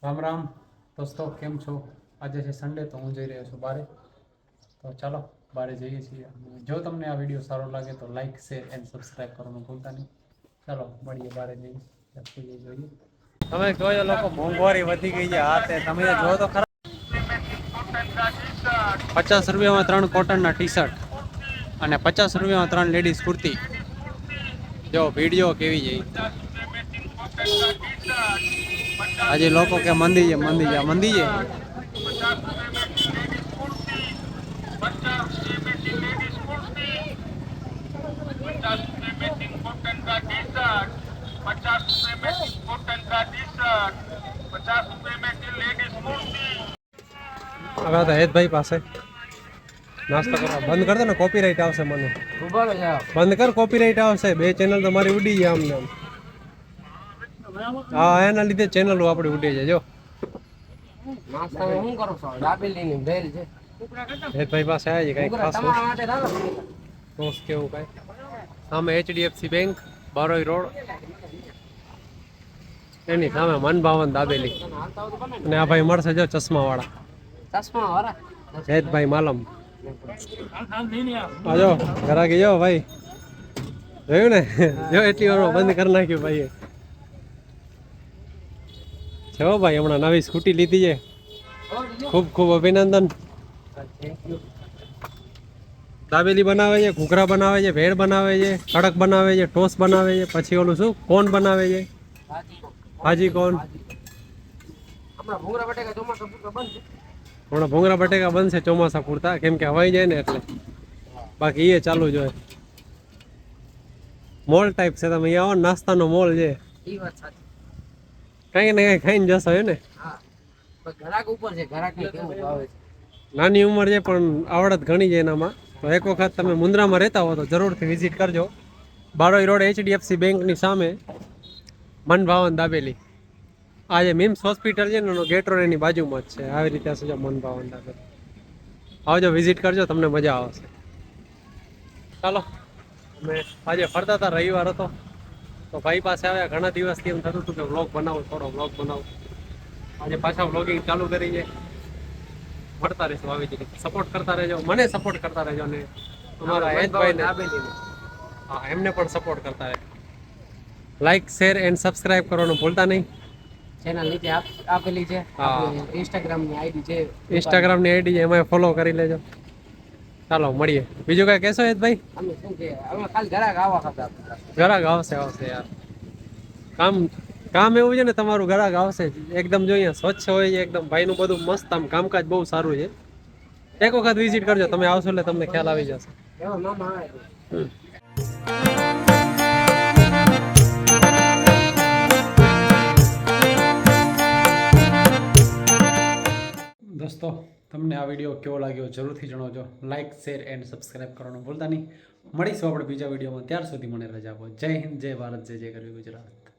રામ રામ દોસ્તો, કેમ છો? આજે છે સન્ડે, તો હું જઈ રહ્યો છું બારે. તો ચાલો બારે જઈએ છીએ. જો તમને આ વિડીયો સારો લાગે તો લાઈક, શેર એન્ડ સબસ્ક્રાઈબ કરવાનું ભૂલતા નહીં. ચાલો મળીએ બારે જઈએ જોઈએ. તમે જોયો લોકો, મોંઘવારી વધી ગઈ છે. હા તે તમે જો તો ખરા, 50 રૂપિયામાં 3 કોટનના ટી શર્ટ અને 50 રૂપિયામાં 3 લેડીઝ કુર્તી. જો વિડીયો કેવી જઈ. આજે લોકો કે મંદી છે, મંદી છે, મંદી છે. હવે તો હેતભાઈ પાસે નાસ્તો કરવા બંધ કર દો ને, કોપીરાઈટ આવશે. મને બંધ કર, કોપીરાઈટ આવશે. 2 ચેનલ તમારી ઉડી જાય આમને આમ. હા, એના લીધે ચેનલો આપણી ઉડી જાય. જો નાસ્તામાં શું કરો છો? દાબેલીની ભેલ છે. હેતભાઈ પાસે આવી કઈ ખાસ ટોસ કેવું કઈ. સામે HDFC બેંક, બારોઈ રોડ, એની સામે મનભાવન દાબેલી. અને આ ભાઈ મળશે જો ચશ્મા વાળા, હેતભાઈ માલમ. જો ઘરાકી જો ભાઈ, જોયું ને? જો એટલી વારમાં બંધ કરી નાખ્યું ભાઈ. જો ભાઈ હમણાં નવી સ્કૂટી લીધી છે. ખૂબ ખૂબ અભિનંદન. દાબેલી બનાવે છે, ઘૂઘરા બનાવે છે, ભેળ બનાવે છે, કડક બનાવે છે, ટોસ બનાવે છે, પછી ઓલું શું કોન બનાવે છે, ભાજી કોન. હમણાં ભૂંગળા બટેકા બનશે ચોમાસા પૂરતા, કેમ કે હવાઈ જાય ને એટલે. બાકી એ ચાલુ જ હોય. મોલ ટાઈપ છે. તમે અહીંયા આવો, નાસ્તાનો મોલ છે. કઈ ને કઈ ખાઈને જશો ને. નાની ઉંમર છે પણ આવડત ઘણી છે એનામાં. તો એક વખત તમે મુન્દ્રામાં રહેતા હો તો જરૂરથી વિઝિટ કરજો. બારોઈ રોડ, HDFC બેંકની સામે મનભાવન દાબેલી. આ જે મિમ્સ હોસ્પિટલ છે ને એનો ગેટ રોડ એની બાજુમાં જ છે. આવી રીતે હશે મનભાવન દાબેલી. આવજો, વિઝિટ કરજો, તમને મજા આવશે. ચાલો, અમે આજે ફરતા હતા, રવિવાર હતો તો ભાઈ પાસે આવ્યા. ઘણા દિવસથી એમ થતું હતું કે વ્લોગ બનાવું, થોડો વ્લોગ બનાવું. આજે પાછા વ્લોગિંગ ચાલુ કરી છે. મળતા રહેશું આવી જ રીતે. સપોર્ટ કરતા રહેજો, મને સપોર્ટ કરતા રહેજો. અને અમારા હેતભાઈને, હા, એમને પણ સપોર્ટ કરતા રહેજો. લાઈક, શેર એન્ડ સબસ્ક્રાઇબ કરવાનું ભૂલતા નહીં. ચેનલ નીચે આપેલી છે. ઇન્સ્ટાગ્રામની આઈડી છે. ઇન્સ્ટાગ્રામની આઈડી છે, એમાં ફોલો કરી લેજો. ચાલો મળીએ. બીજું કઈ કહેશો હેતભાઈ? અમે શું કે અમે ખાલી ઘરાક આવા હતા. ઘરાક આવશે યાર. કામ એવું છે ને, તમારું ઘરાક આવશે. એકદમ જો અહીંયા સ્વચ્છ હોય છે એકદમ. ભાઈનું બધું મસ્ત, આમ કામકાજ બહુ સારું છે. એક વખત વિઝિટ કરજો, તમે આવશો એટલે તમને ખ્યાલ આવી જશે. દોસ્તો, તમને આ વિડીયો કેવો લાગ્યો જરૂરથી જણાવજો. લાઇક, શેર એન્ડ સબસ્ક્રાઈબ કરવાનું ભૂલતા નહીં. મળીશું આપણે બીજા વિડીયોમાં. ત્યાર સુધી મને રજા આપો. જય હિન્દ, જય ભારત, જય જય ગરવી ગુજરાત.